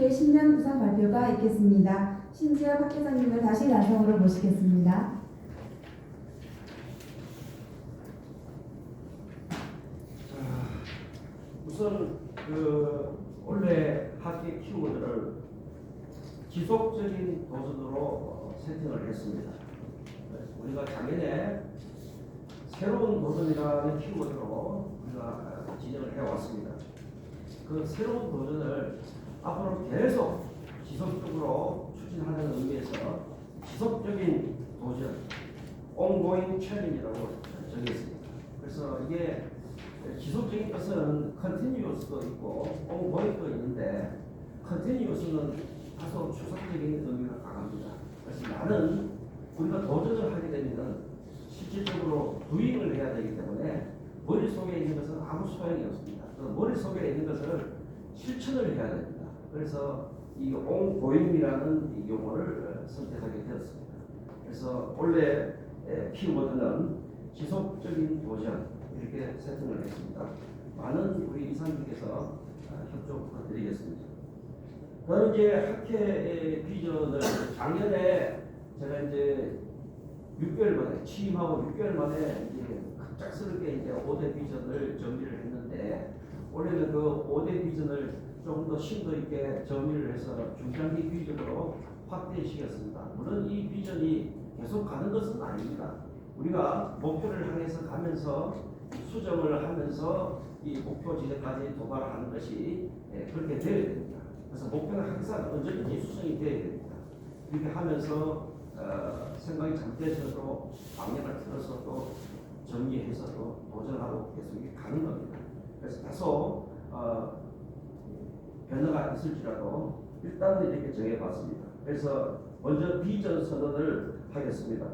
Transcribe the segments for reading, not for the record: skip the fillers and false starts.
학교의 10년 부상 발표가 있겠습니다. 신지엽 학회장님을 다시 단성으로 모시겠습니다. 우선 원래 학계 키워드를 지속적인 도전으로 세팅을 했습니다. 우리가 작년에 새로운 도전이라는 키워드로 우리가 진행을 해왔습니다. 그 새로운 도전을 앞으로 계속 지속적으로 추진하는 의미에서 지속적인 도전, ongoing challenge라고 정했습니다. 그래서 이게 지속적인 것은 continuous도 있고 ongoing도 있는데 continuous는 다소 추상적인 의미가 강합니다. 그래서 나는 우리가 도전을 하게 되면 실질적으로 doing을 해야 되기 때문에 머릿속에 있는 것은 아무 소용이 없습니다. 머릿속에 있는 것을 실천을 해야 됩니다. 그래서 이 ongoing이라는 이 용어를 선택하게 되었습니다. 그래서 원래 키워드는 지속적인 도전 이렇게 세팅을 했습니다. 많은 우리 이사님께서 협조 부탁드리겠습니다. 저는 이제 학회의 비전을 작년에 제가 이제 6개월 만에 취임하고 6개월 만에 이제 갑작스럽게 이제 5대 비전을 정리를 했는데 올해는 그 5대 비전을 조금 더 심도 있게 정리를 해서 중장기 비전으로 확대시켰습니다. 물론 이 비전이 계속 가는 것은 아닙니다. 우리가 목표를 향해서 가면서 수정을 하면서 이 목표 지점까지 도달하는 것이 그렇게 되어야 됩니다. 그래서 목표는 항상 언제든지 수정이 되어야 됩니다. 이렇게 하면서 생각이 잠재서도 방향을 틀어서도 정리해서도 도전하고 계속 이렇게 가는 겁니다. 그래서 다소 변화가 있을지라도 일단은 이렇게 정해봤습니다. 그래서 먼저 비전 선언을 하겠습니다.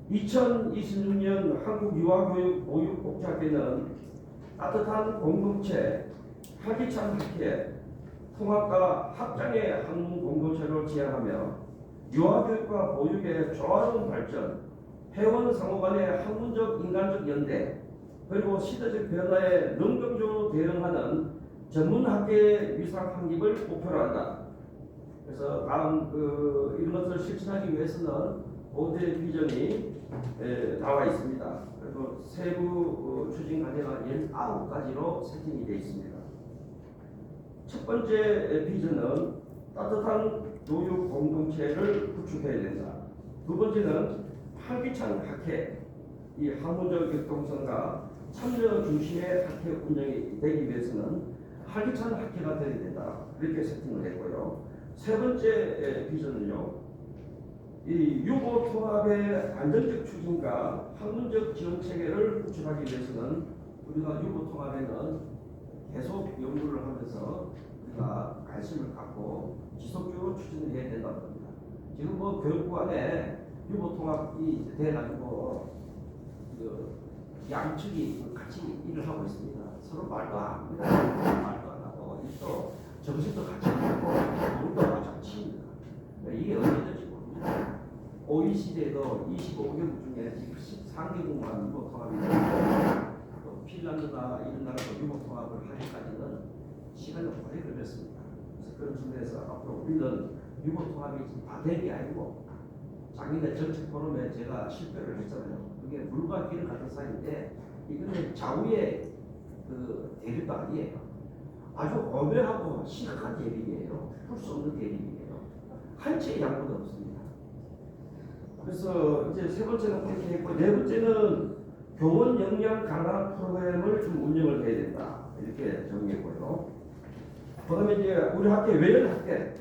2026년 한국유아교육복지학회는 따뜻한 공동체, 활기찬 학회, 통합과 확장의 한 공동체로 지향하며 유아교육과 보육의 조화로운 발전, 회원 상호 간의 학문적 인간적 연대, 그리고 시대적 변화에 능동적으로 대응하는 전문학계의 위상 확립을 목표로 한다. 그래서 다음 이런 것을 실천하기 위해서는 5대 비전이 나와 있습니다. 그리고 세부 추진 과제가 19가지로 세팅이 되어 있습니다. 첫 번째 비전은 따뜻한 교육 공동체를 구축해야 된다. 두 번째는 활기찬 학회, 이 학문적 격동성과 참여 중심의 학회 운영이 되기 위해서는 활기찬 학회가 되어야 된다. 이렇게 세팅을 했고요. 세 번째 비전은요. 이 유보 통합의 안정적 추진과 학문적 지원 체계를 구축하기 위해서는 우리가 유보 통합에는 계속 연구를 하면서 우리가 관심을 갖고 지속적으로 추진을 해야 된다는 겁니다. 지금 뭐 교육부 안에 유보 통합이 돼가지고 양측이 같이 일을 하고 있습니다. 서로 말도 안 합니다. 말도 안 하고 또 정신도 같이 하고 눈도 같이 이게 언제든지 모릅니다. OECD에도 25개국 중에 지금 13개국만 유보 통합이 되고 또 핀란드나 이런 나라도 유보 통합을 하기까지는 시간이 오래 걸렸습니다. 그래서 그런 측면에서 앞으로 우리는 유보 통합이 다 된 게 아니고 작년에 정책 포럼에 제가 실패를 했잖아요. 그게 물과 기름 같은 사이인데 이거는 좌우의 대립도 아니에요. 아주 오묘하고 심각한 대립이에요. 풀 수 없는 대립이에요. 한 채의 양보도 없습니다. 그래서 이제 세 번째는 그렇게 했고 네 번째는 교원 역량 강화 프로그램을 좀 운영을 해야 된다. 이렇게 정리했고요. 그다음에 이제 우리 학교 외연학회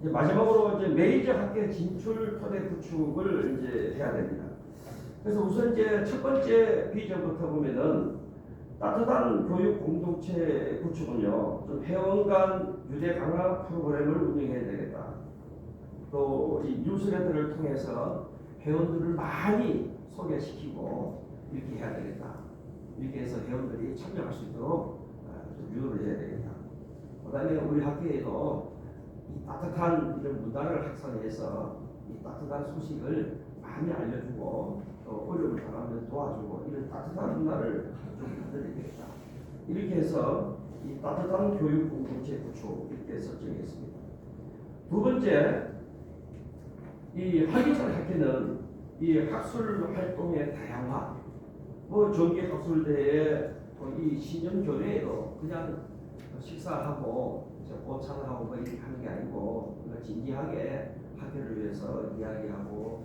이제 마지막으로 이제 메이저 학계 진출 토대 구축을 이제 해야 됩니다. 그래서 우선 이제 첫 번째 비전부터 보면은 따뜻한 교육 공동체 구축은요, 좀 회원 간 유대 강화 프로그램을 운영해야 되겠다. 또 이 뉴스레터를 통해서 회원들을 많이 소개시키고 이렇게 해야 되겠다. 이렇게 해서 회원들이 참여할 수 있도록 좀 유도를 해야 되겠다. 그다음에 우리 학교에도 이 따뜻한 이런 문화를 확산해서 이 따뜻한 소식을 많이 알려주고 또 어려움을 당하면 도와주고 이런 따뜻한 문화를 좀 만들어야 되겠다. 이렇게 해서 이 따뜻한 교육 공동체 구축 두 번째, 이 활기찬 학회는 이 학술 활동의 다양화, 뭐 정기 학술대회, 이 신년 교회에도 그냥 식사하고 오찬하고 뭐 이렇게 하는 게 아니고 그냥 진지하게 학교를 위해서 이야기하고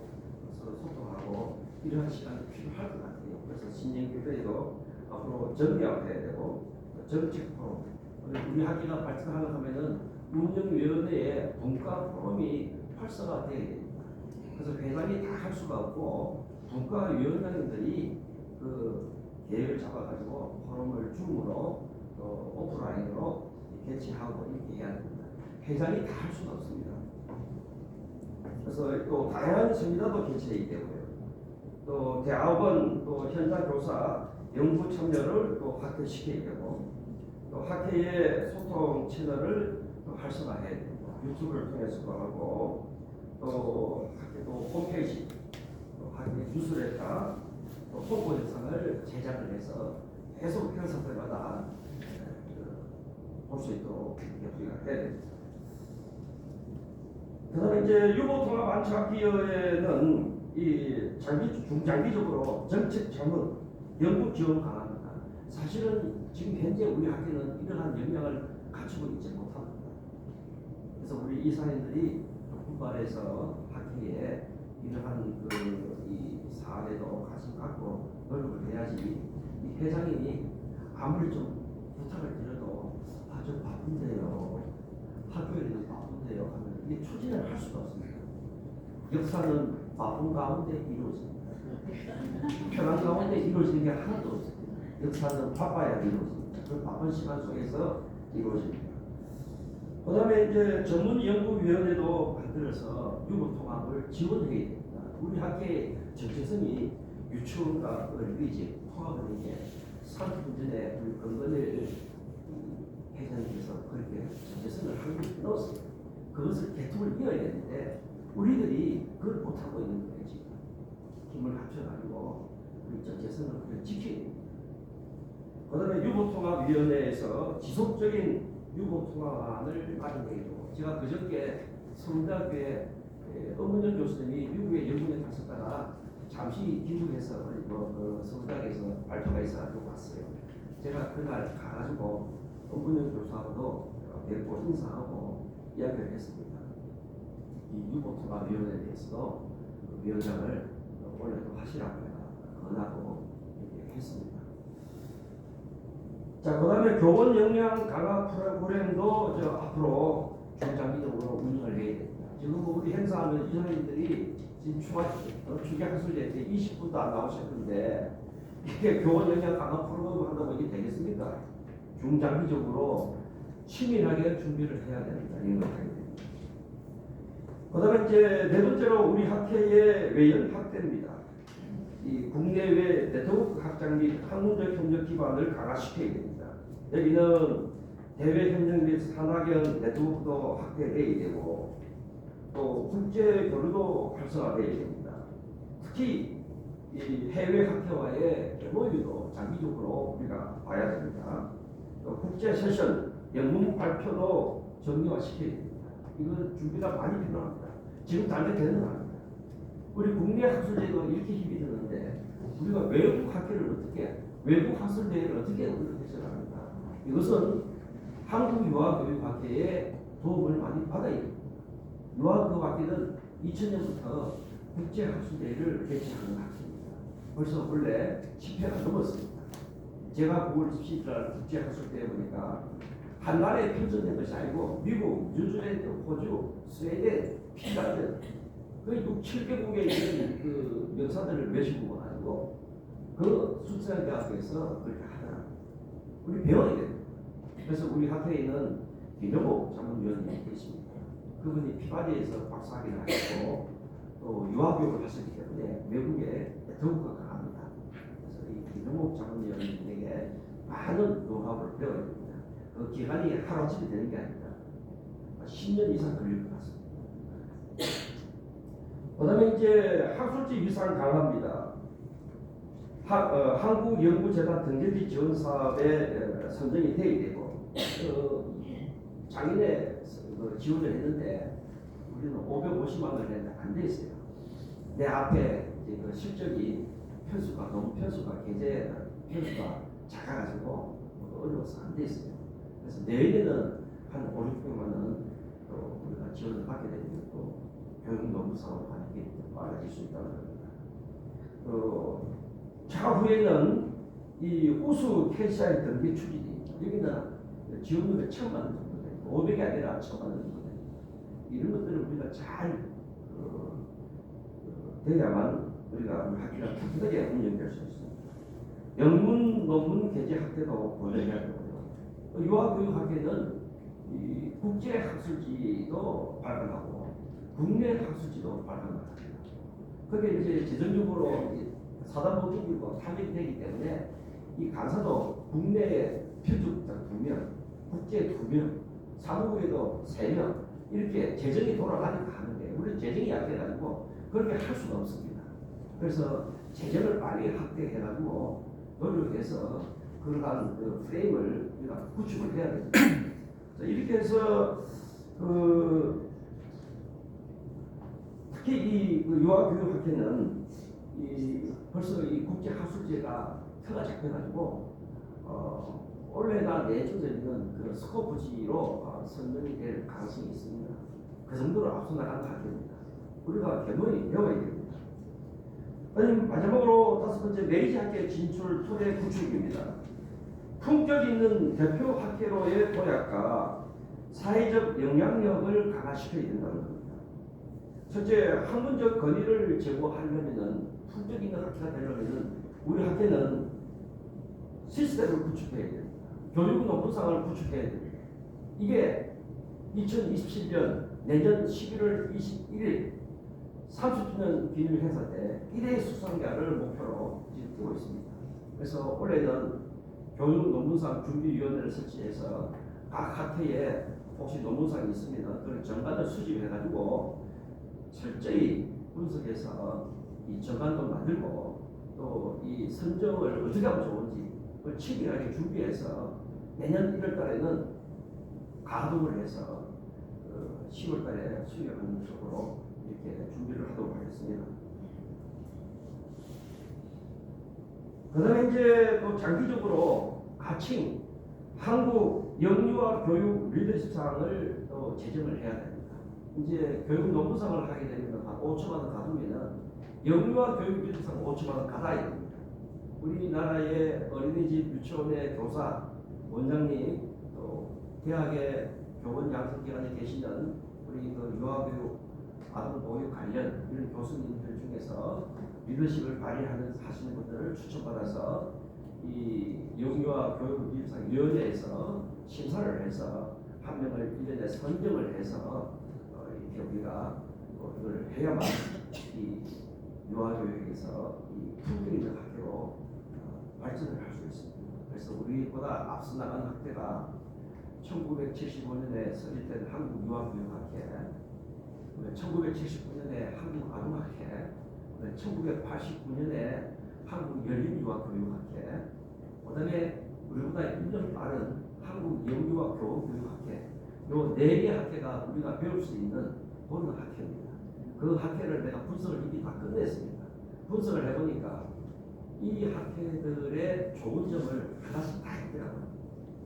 서로 소통하고 이러한 시간이 필요할 것 같아요. 그래서 신년 교회도 앞으로 정기화해야 되고 정책 포럼, 우리 학교가 발전하려 하면은 운영위원회의 분과 포럼이 활성화돼야 됩니다. 그래서 회장이 다 할 수가 없고 분과위원장님들이 그 계획을 잡아가지고 포럼을 줌으로 또 오프라인으로 개최하고 이렇게 해야 됩니다. 회장이 다 할 수는 없습니다. 그래서 또 다양한 세미나도 개최해야 되고요. 또 대학원, 또 현장 교사, 연구 참여를 또 확대시켜야 되고, 또 학회의 소통 채널을 또 활성화해야 되고, 유튜브를 통해서도 하고, 또 학회도 홈페이지, 또 학회 뉴스레터, 또 홍보 영상을 제작을 해서 계속 행사 때마다 볼 수 있도록 이렇게 우리가 해야 됩니다. 그다음에 이제 유보통합안착기회는 이 중장기적으로 정책 자문, 연구 지원 강화합니다. 사실은 지금 현재 우리 학교는 이러한 역량을 갖추고 있지 못합니다. 그래서 우리 이사님들이 분발해서 학회에 이러한 이 사안에도 관심 갖고 노력을 해야지 이 회장이 아무리 좀 부탁을 드려도 좀 바쁜데요, 학교에는 바쁜데요 하면 이게 추진을 할 수가 없습니다. 역사는 바쁜 가운데 이루어집니다. 편한 가운데 이루어지는 게 하나도 없습니다. 역사는 바빠야 이루어집니다. 그 바쁜 시간 속에서 이루어집니다. 그 다음에 이제 전문연구위원회도 만들어서 유보통합을 지원해야 됩니다. 우리 학교의 정체성이 유치원과 어린이집 통합을 이게 30분 전에 우리 건건일 회장님께서 그렇게 정체성을 한국에 넣었습니다. 그것을 개통을 이어야 되는데 우리들이 그걸 못하고 있는 거예요. 지금 힘을 합쳐가지고 우리 정체성을 지켜야 됩니다. 그 다음에 유보통합위원회에서 지속적인 유보통합안을 마련해야죠. 제가 그저께 서울대학교에 엄문영 교수님이 미국에 연구에 갔었다가 잠시 귀국해서 서울대학에서 발표가 있어가지고 왔어요. 제가 그날 가가지고 엄문영 교수하고도 뵙고 인사하고 이야기를 했습니다. 이 유보통합위원회에 대해서도 위원장을 원래도 하시라고 권하고 이렇게 했습니다. 자, 그 다음에 교원 역량 강화 프로그램도 앞으로 중장기적으로 운영을 해야 됩니다. 지금 우리 행사하면 이사님들이 지금 추계학술제 때 20분도 안 나오셨는데 이게 교원 역량 강화 프로그램 한다고 이게 되겠습니까? 중장기적으로 치밀하게 준비를 해야 됩니다. 이런 걸 해야 됩니다. 그 다음에 이제 네 번째로 우리 학회의 외연 확대입니다. 이 국내외 네트워크 확장 및 학문적 협력 기반을 강화시켜야 됩니다. 여기는 대외 협력 및 산학연 네트워크도 확대해야 되고 또 국제 교류도 활성화되어야 됩니다. 특히 이 해외 학회와의 MOU도 장기적으로 우리가 봐야 됩니다. 또 국제 세션, 연문 발표도 정리화시켜야 됩니다. 이건 준비가 많이 필요합니다. 지금 당장 되는 거 아닙니다. 우리 국내 학술제도 이렇게 힘이 드는데 우리가 외국 학회를 어떻게, 외국 학술대회를 어떻게 운영해서갑니까? 이것은 한국 유아교육학회의 도움을 많이 받아야 됩니다. 유아교육학회는 2000년부터 국제학술대회를 개최하는 학회입니다. 벌써 원래 10회가 넘었습니다. 제가 9월 17일 국제학술대회 보니까 한 나라에 편성된 것이 아니고 미국, 뉴질랜드, 호주, 스웨덴, 핀란드 그 6, 7개국에 있는 그 명사들을 외시고 가지고 그 수천대학교에서 그렇게 하더라고요. 우리 배워야 됩니다. 그래서 우리 학회에 있는 김영호 자문위원님이 계십니다. 그분이 피바디에서 박사학위를 하셨고 또 유아교육을 하셨기 때문에 외국에 더욱더 강합니다. 그래서 이 김영호 자문위원님에게 많은 노하우를 배워야 됩니다. 그 기간이 하루아침에 되는 게 아닙니다. 10년 이상 걸릴 것 같습니다. 그 다음에 이제 학술지 위상 강화입니다. 한국연구재단 등재비 지원 사업에 선정이 되어야 되고 장인에 지원을 했는데 우리는 550만 원을 했는데 안 돼 있어요. 내 앞에 이제 그 실적이 편수가 너무 계제 편수가 작아가지고 어려워서 안 돼 있어요. 그래서 내년에는 한 5, 600만 원 또 우리가 지원을 받게 되면 또 교육 노무사로 가는 게 빨라질 수 있다는 겁니다. 차후에는 이 우수 KCI 등기 추진이 여기는 지원금이 1,000만 원 정도 됩니다. 500이 아니라 1,000만 원 정도 됩니다. 이런 것들을 우리가 잘 돼야만 우리가 학교가 튼튼하게 운영될 수 있습니다. 영문 논문 게재 확대도 보장해야 되고요. 유아교육학회는 이 국제 학술지도 발간하고 국내 학술지도 발간합니다. 그게 이제 재정적으로 사단법 중이고 탐색이 되기 때문에 이 강사도 국내에 필주자 2명, 국제 2명, 사무국에도 3명 이렇게 재정이 돌아가니까 하는데 우리는 재정이 약해가지고 그렇게 할 수가 없습니다. 그래서 재정을 빨리 확대해가지고 노력해서 그러한 그 프레임을 우리가 구축을 해야 됩니다. 이렇게 해서 특히 이 유아교육학회는 벌써 이 국제학술제가 터가 잡혀가지고 올해나 내년에는 그 스코프지로 선정이 될 가능성이 있습니다. 그 정도로 앞서 나가는 학교입니다. 우리가 견문이 배워야 됩니다. 마지막으로 5번째 메리지 학회 진출 토대 구축입니다. 품격 있는 대표 학회로의 도약과 사회적 영향력을 강화시켜야 된다는 겁니다. 첫째, 학문적 권위를 제고하려면 품격 있는 학회가 되려면 우리 학회는 시스템을 구축해야 됩니다. 교육 논문상을 구축해야 됩니다. 이게 2027년 내년 11월 21일 30주년 기념 행사 때 1회 수상자를 목표로 지금 두고 있습니다. 그래서 올해는 교육 논문상 준비위원회를 설치해서 각 학회에 혹시 논문상이 있으면 그걸 전반을 수집해가지고 철저히 분석해서 이 전반도 만들고 또 이 선정을 어떻게 하면 좋은지 그걸 치밀하게 준비해서 내년 1월 달에는 가동을 해서 10월 달에 수료하는 쪽으로 이렇게 준비를 하도록 하겠습니다. 그 다음에 이제 또 장기적으로 가칭 한국 영유아 교육 리더십상을 또 제정을 해야 됩니다. 이제 교육 논문상을 하게 되면 한 5천만 원 가두면 영유아 교육 리더십상 5천만 원 가다야 됩니다. 우리나라의 어린이집 유치원의 교사, 원장님, 또 대학의 교원 양성기관에 계시는 우리 그 유아교육 아동보육 관련 이런 교수님들 중에서 리더십을 하시는 분들을 추천받아서 이 영유아 교육 리더십상 위원회에서 심사를 해서 한 명을 1년에 선정을 해서 이렇게 우리가 이걸 해야만 이 유아교육에서 이 품격 있는 학교로 발전을 할 수 있습니다. 그래서 우리보다 앞서 나간 학회가 1975년에 설립된 한국유아교육학회, 1979년에 한국아동학회, 1989년에 한국열린유아교육학회, 그 다음에 우리보다 1년 빠른 한국영유아교육학회, 요 4개 학회가 우리가 배울 수 있는 그런 학회입니다. 그 학회를 내가 분석을 이미 다 끝냈습니다. 분석을 해보니까 이 학회들의 좋은 점을 하나씩 다 있더라고요.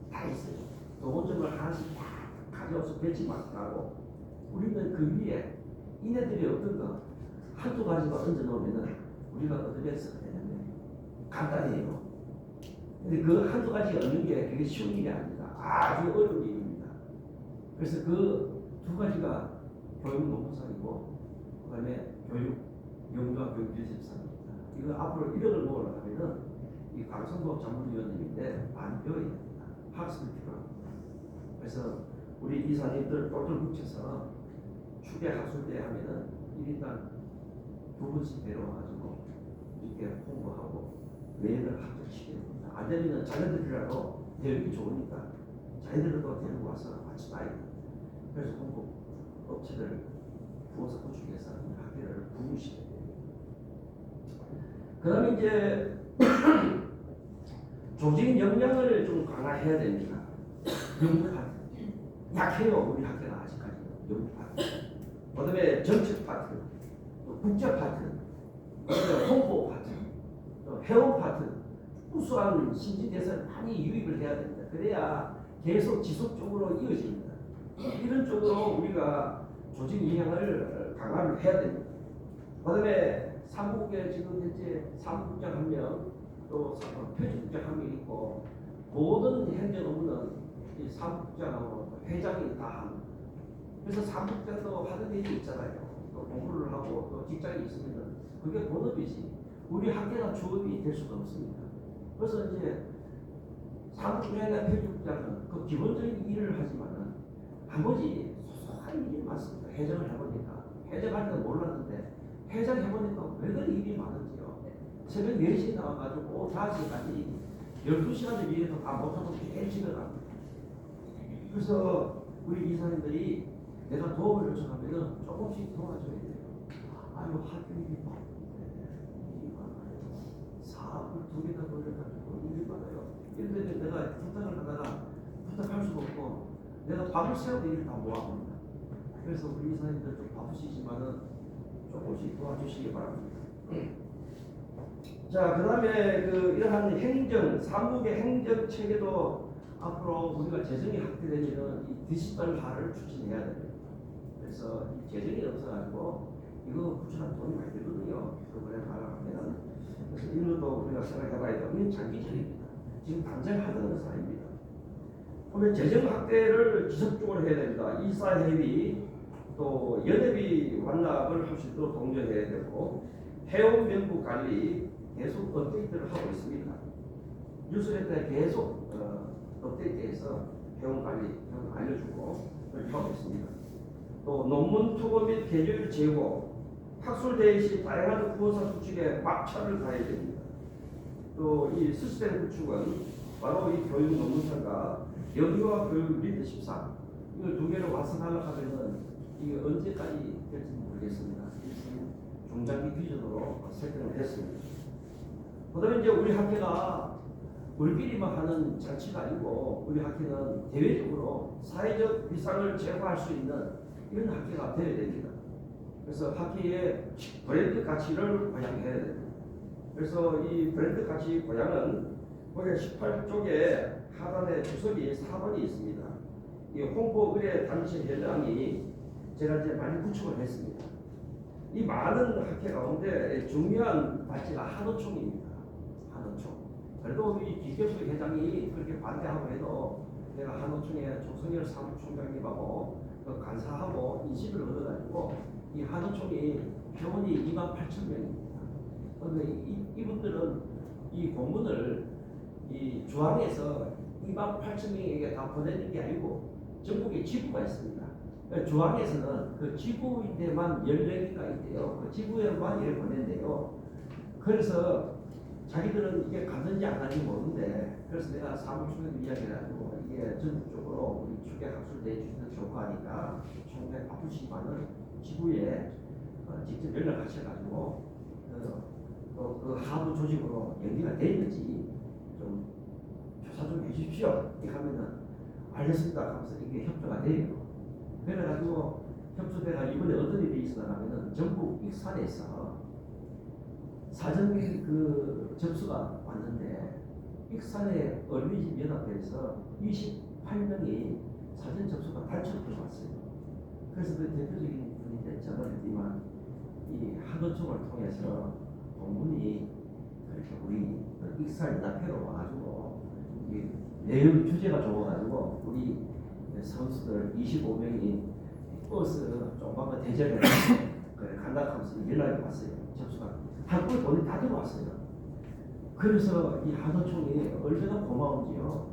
다 있어요. 좋은 점을 하나씩 다 가져와서 배치마크하고 우리는 그 위에 이네들이 어떤 거 한두 가지만 얹어 놓으면은 우리가 어떻게 해서 되냐면 간단해요. 근데 그 한두 가지 얹는 게 되게 쉬운 일이 아닙니다. 아주 어려운 일입니다. 그래서 그 두 가지가 교육 논문상이고 그 다음에 교육 영유아 교육 리더십상입니다. 이거 앞으로 1억을 모으려고 하면은 이 강성복 전문위원님인데 많이 배워야 됩니다. 학습이 필요합니다. 그래서 우리 이사님들 똘똘 뭉쳐서 추계 학술대 하면은 1인당 2분씩 데려와가지고 이렇게 홍보하고 내일을 합격시켜야 됩니다. 안 되면은 자녀들이라도 대우기 좋으니까 자녀들도 데리고 와서 같이 봐야 됩니다. 그래서 홍보 업체를 부어서 구축해서 학교를 부흥시켜야 됩니다. 그 다음에 이제 조직 역량을 좀 강화해야 됩니다. 연구학 약해요. 우리 학교가 아직까지 연구학 그다음에 정책 파트, 또 국제 파트, 그다음에 홍보 파트, 또 회원 파트, 우수한 신진대사를 많이 유입을 해야 됩니다. 그래야 계속 지속적으로 이어집니다. 이런 쪽으로 우리가 조직 영향을 강화를 해야 됩니다. 그다음에 사무국에 지금 현재 사무국장 1명, 또 표지국장 1명 있고 모든 행정 업무는 이 사무국장하고 회장이 다 합니다. 그래서 사무국장도 하는 일이 있잖아요. 또 공부를 하고 또 직장이 있으면 그게 본업이지. 우리 학교가 주업이 될 수가 없습니다. 그래서 이제 사무국장이나 표지국장은 그 기본적인 일을 하지만은 나머지 소소한 일이 많습니다. 회장을 해보니까 회장할 때는 몰랐는데 회장 해보니까 왜 그리 일이 많은지요. 새벽 4시에 나와가지고 5시까지 12시간을 위해서 다 못하고 제일 집에 갑니다. 그래서 우리 이사님들이 내가 도움을 요청하면 조금씩 도와줘야 돼요. 아유, 할 일이 많은데 일이 많아요. 사업을 2개나 돌려가지고 일이 많아요. 이런데 내가 부탁을 하다가 부탁할 수가 없고 내가 밥을 세워도 일을 다 모아봅니다. 그래서 우리 이사님들 좀 바쁘시지만은 조금씩 도와주시기 바랍니다. 자, 그 다음에 이러한 행정, 사무국의 행정 체계도 앞으로 우리가 재정이 확대되면 이 디지털화를 추진해야 됩니다. 그래서 이 재정이 없어가지고 이거 구출한 돈이 많이 들거든요. 그거에 말하면 그래서 이것도 우리가 생각해봐야 돼요. 이건 장기적입니다. 지금 당장 하는 것은 아닙니다. 그러면 재정 확대를 지속적으로 해야 됩니다. 이사회의 또 연회비 완납을 할 수 있도록 독려해야 되고 회원 명부 관리 계속 업데이트를 하고 있습니다. 뉴스레터에 계속 업데이트해서 회원 관리 알려주고 그렇게 하고 있습니다. 또 논문 투고 및 계절 제고 학술 대회 시 다양한 후원사 구축에 막차를 가해야 됩니다. 또 이 시스템 구축은 바로 이 교육 논문사가 영유아 교육 리더십상 이걸 2개를 완성하려고 하면은 이게 언제까지 될지 모르겠습니다. 중장기 비전으로 설정을 했습니다. 그다음에 이제 우리 학교가 우리끼리만 하는 장치가 아니고 우리 학교는 대외적으로 사회적 위상을 제고할 수 있는 이런 학교가 되어야 됩니다. 그래서 학교의 브랜드 가치를 고양해야 됩니다. 그래서 이 브랜드 가치 고양은 거기 18쪽에 하단에 주석이 4번이 있습니다. 이 홍보 의뢰 단체 회장이 제가 이제 많이 구축을 했습니다. 이 많은 학회 가운데 중요한 단체가 한호총입니다. 한호총. 그래도 우리 김교수 회장이 그렇게 반대하고 해도 내가 한호총에 조성열 사무총장님하고 간사하고 인식을 얻어가지고 이 한호총이 회원이 28,000명입니다. 그런데 이분들은 이 공문을 이 주항에서 28,000명에게 다 보내는 게 아니고 전국에 지부가 있습니다. 주항에서는 그 지부인데만 10명인가 있대요. 그 지부에만 이렇게 보낸대요. 그래서 자기들은 이게 가는지 안 가는지 모르는데 그래서 내가 사무총회도 이야기를 하고 이게 전국적으로 우리 추계학술대회 주시는 좋고 하니까 총회 바쁘시지만은 지부에 직접 연락하셔가지고 그 하부 조직으로 연기가 돼 있는지 좀 조사 좀 해주십시오. 이렇게 하면은 알겠습니다 하면서 이게 협조가 돼요. 그래가지고 협조대가 이번에 어떤 일이 있었나 하면은 전북 익산에서 사전 접수가 왔는데 익산의 어린이집 연합회에서 28명이 사전 접수가 8,000건 왔어요. 그래서 그 대표적인 분인데 저는 이 한호총을 통해서 공문이 그렇게 우리 익산 연합회로 와가지고 내용 주제가 좋아가지고 우리 선수들 25명이 버스 조그만 대전에 간다하면서 연락이 왔어요. 접수가 학교 돈이 다 들어왔어요. 그래서 이 한호총이 얼마나 고마운지요.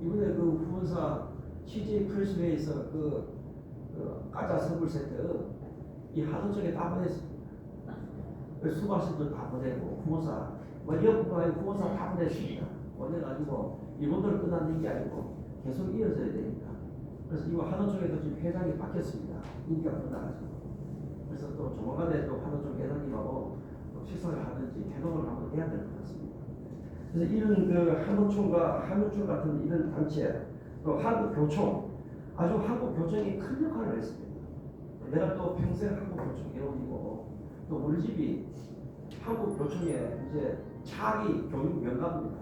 이번에 그 후원사 CJ 프레스웨이에서 까자 선물 세트 이 한호총에 다 보냈습니다. 수고하신들 다 보내고 후원사 옆부가의 후원사 다 보냈습니다. 보내가지고 이분들 끝나는 게 아니고 계속 이어져야 됩니다. 그래서 이거 한호총에도 지금 회장이 바뀌었습니다. 인기가 끝나가지고. 그래서 또 조만간에 또 한호총 회장님하고 또 식사를 하든지 회동을 한번 해야 될 것 같습니다. 그래서 이런 한호총과 한호총 같은 이런 단체, 또 한국교총, 아주 한국교총이 큰 역할을 했습니다. 내가 또 평생 한국 교총 해오고 또 우리 집이 한국 교총에 이제 차기 교육 명가입니다.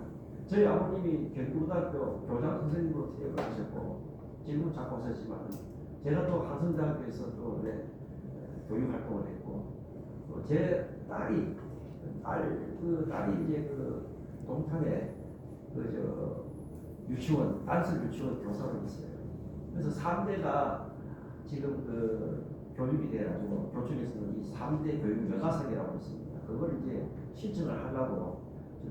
저희 아버님이 경기고등학교 교장 선생님으로 퇴역을 하셨고 지금은 잡고 하셨지만 제가 또 한성대학교에서 또 교육 활동을 했고 또 제 딸이 이제 그 동탄에 유치원 단술 유치원 교사로 있어요. 그래서 3대가 지금 교육이 돼가지고 교총에서는 이 3대 교육 명가상이라고 있습니다. 그걸 이제 신청을 하려고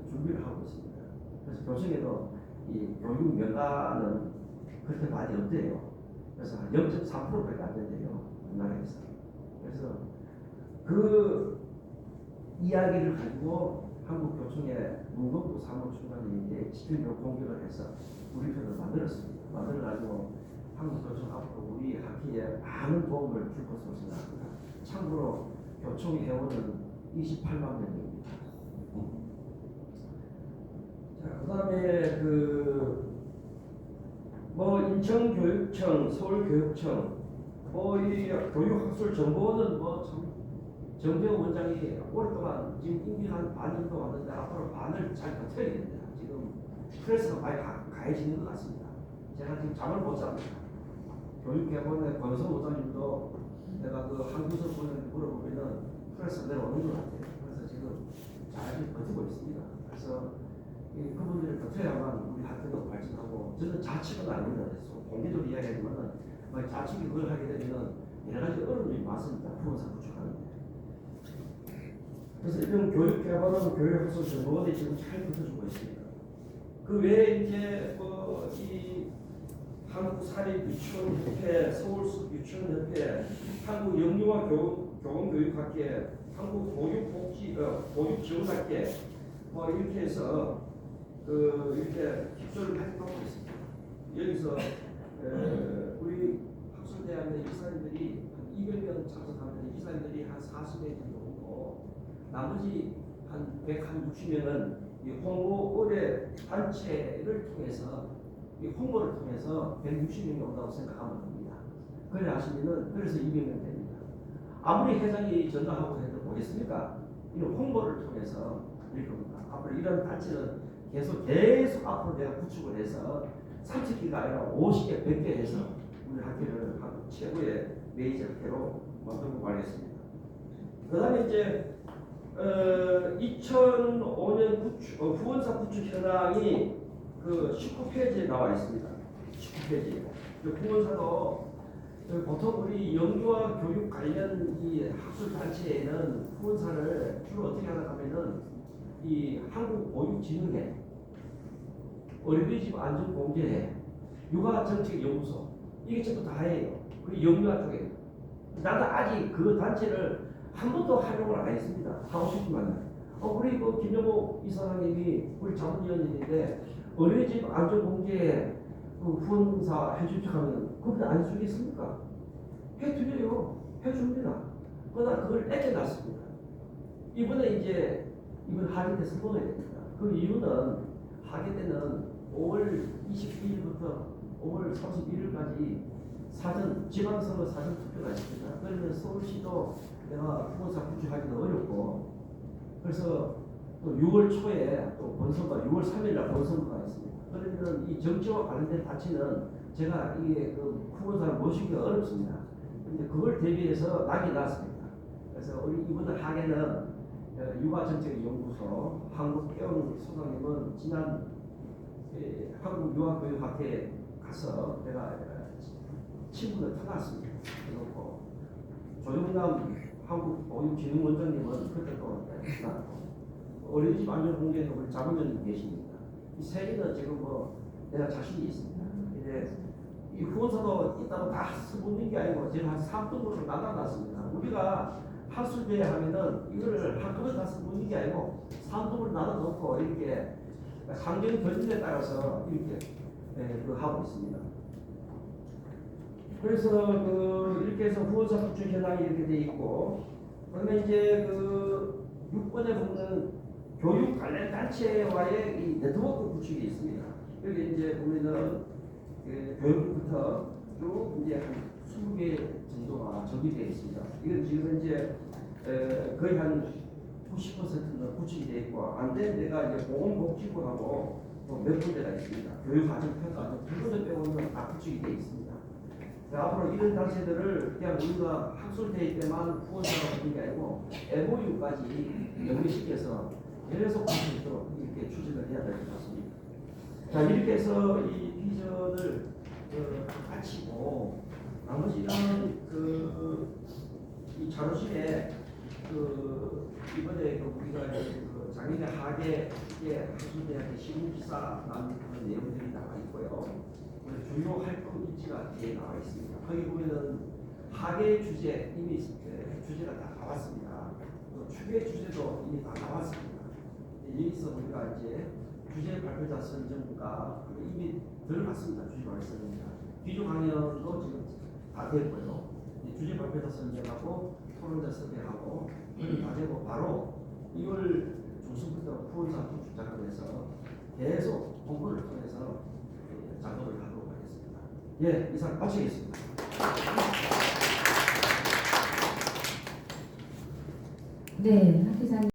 준비를 하고 있습니다. 그래서 교총에도 이 교육 명가는 그렇게 많이 없대요. 그래서 한 0.3%밖에 안 된대요. 우리나라에서. 그래서 그 이야기를 가지고 한국교총의 문건부 사무총장이 이제 집중적으로 공격을 해서 우리 편을 만들었습니다. 만들어가지고 한국교총 앞으로 우리 학회에 많은 도움을 줄 것으로 생각합니다. 참고로 교총 회원은 28만 명입니다. 자, 그다음에 인천교육청, 서울교육청, 이 교육학술정보원은 참 정재호 원장이 오랫동안 지금 임기 한 반 정도 왔는데 앞으로 반을 잘 버텨야 됩니다. 지금 스트레스가 많이 가해지는 것 같습니다. 제가 지금 잠을 못 잡니다. 교육개본의 권성 원장님도 내가 한구석 분을 물어보면은 스트레스가 내려오는 것 같아요. 그래서 지금 잘 버티고 있습니다. 그래서 그분들을 버텨야만 우리 학교도 발전하고 저는 자칙은 아닙니다. 공개적으로 이야기하지만은 자칙이 그걸 하게 되면은 여러 가지 어려움이 많습니다. 부원사 구축하는데. 그래서 이런 교육개발은 교육학술정보원이 지금 잘 버텨주고 있습니다. 그 외에 이제 이 한국사립유치원협회, 서울유치원협회, 한국영유아 교원교육학회, 한국보육지원학회 이렇게 해서 이렇게 기초를 활동하고 있습니다. 여기서 우리 학술대학의 이사님들이 한 200명 참석하는데 이사님들이 한 40명 정도 오고 나머지 한 160명은 이 홍보 의뢰 단체를 통해서 이 홍보를 통해서 160명이 온다고 생각하면 됩니다. 그래 하시면은 그래서 200명 됩니다. 아무리 회장이 전화하고 해도 뭐겠습니까? 이런 홍보를 통해서 이럴 겁니다. 앞으로 이런 단체는 계속 앞으로 내가 구축을 해서 30개가 아니라 50개, 100개 해서 우리 학교를 한국 최고의 메이저 학교로 만들고 가겠습니다. 그 다음에 이제 2005년 후원사 구축 현황이 19페이지에 나와 있습니다. 19페이지. 후원사도 보통 우리 영유아 교육 관련 이 학술 단체에는 후원사를 주로 어떻게 하나 하면은 이 한국보육진흥회, 어린이집 안전공제회, 육아정책연구소 이게 전부 다 해요. 그 영유아 쪽에. 나도 아직 그 단체를 한 번도 활용을 안 했습니다. 하고 싶지만 우리 김영호 이사장님이 우리 자문위원님인데 어린이집 안전공제회 후원사 해주자 하면 그분 안 해주겠습니까? 해드려요. 해줍니다. 그러나 그걸 애껴놨습니다. 이번에 이번 하게 돼서 먹어야 됩니다. 그 이유는 하게 때는 5월 22일부터 5월 31일까지 지방선거 사전 투표가 있습니다. 그러면 서울시도 내가 후보사 구축하기도 어렵고 그래서 또 6월 초에 또 본선거 6월 3일날 본선거가 있습니다. 그러면 이 정치와 관련된 단체는 제가 이게 후보사를 모시기가 어렵습니다. 그런데 그걸 대비해서 낙이 났습니다. 그래서 우리 이번 하게는 육아정책연구소 한국경 소장님은 지난 한국유아교육학회에 가서 내가 친분을 터놨습니다. 그리고 조정남 한국보육진흥원장님은 그때 또 나왔고 어린이집 안전공제는 우리 자문위원님 계십니다. 이 세 개는 지금 내가 자신이 있습니다. 이제 이 후원사도 있다고 다 써먹는 게 아니고 제가 한 3등으로 나눠놨습니다. 우리가 학술대회 하면은 이거를 한꺼번에 다 써먹는 게 아니고 3등으로 나눠놓고 이렇게 상정 결정에 따라서 이렇게 하고 있습니다. 그래서 이렇게 해서 후원사 구축 현황이 이렇게 돼 있고, 그다음에 이제 6번에 보면 교육 관련 단체와의 이 네트워크 구축이 있습니다. 여기 이제 보면은 교육부터 쭉 이제 한 20개 정도가 정비되어 있습니다. 이건 지금 현재 거의 한 90%는 구축이 되어 있고 안 된 데가 이제 보건복지부하고 몇 군데가 있습니다. 교육과정평가 두 군데 빼고는 다 구축이 되어 있습니다. 앞으로 이런 단체들을 그냥 우리가 학술대회 때만 후원자가 되는 게 아니고 MOU까지 연계시켜서 계속 할 수 있도록 이렇게 추진을 해야 될 것 같습니다. 자, 이렇게 해서 이 비전을 마치고 나머지 이 자료실에 이번에 우리가 작년에 하계 학술대학교 시공지사 난 그런 내용들이 나와 있고요. 주요 활동 일지가 뒤에 나와 있습니다. 거기 보면은 하계 주제 이미 주제가 다 나왔습니다. 또 추계 주제도 이미 다 나왔습니다. 여기서 우리가 이제 주제 발표자 선정과 이미 들어갔습니다. 주제 발표 선정자 기조 강연도 지금 다 됐고요. 주제 발표자 선정하고 토론자 선정하고 다 되고 바로 2월 중순부터 후원사 구축 작업을 해서 계속 공부를 통해서 작업을 하도록 하겠습니다. 예, 이상 마치겠습니다. 네, 학 기자님.